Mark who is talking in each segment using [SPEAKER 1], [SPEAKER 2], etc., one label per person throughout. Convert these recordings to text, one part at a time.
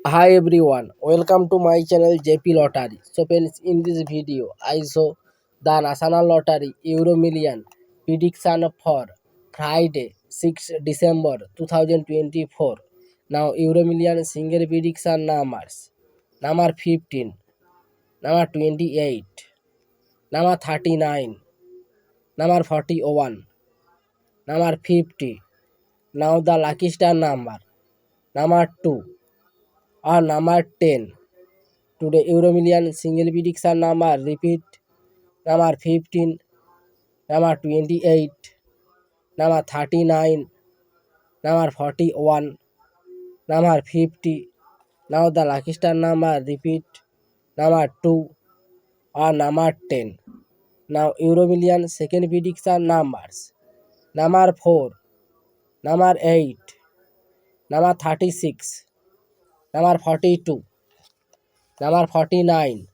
[SPEAKER 1] Hi everyone, welcome to my channel JP Lottery. So friends, in this video I show the National Lottery Euro Million prediction for Friday 6 December 2024. Now Euro Million single prediction numbers: number 15, number 28, number 39, number 41, number 50. Now the lucky star number 2 or number 10. Today Euro Million single prediction number repeat: number 15, number 28, number 39, number 41, number 50. Now the lucky star number repeat: number 2 or number 10. Now Euro Million second prediction numbers: number 4, number 8, number 36, number 42, number 49.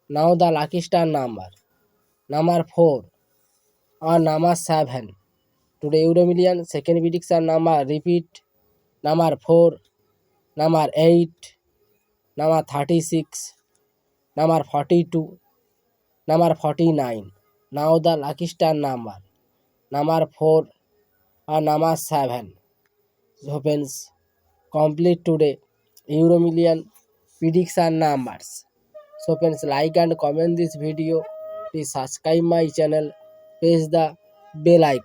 [SPEAKER 1] Now the lucky star number 4 or number 7. Today Euro Million second prediction number repeat: number 4, number 8, number 36, number 42, number 49. Now the lucky star number 4 or number 7. So friends, complete today Euro Million prediction numbers. So friends, like and comment this video. Please subscribe my channel. Press the bell icon.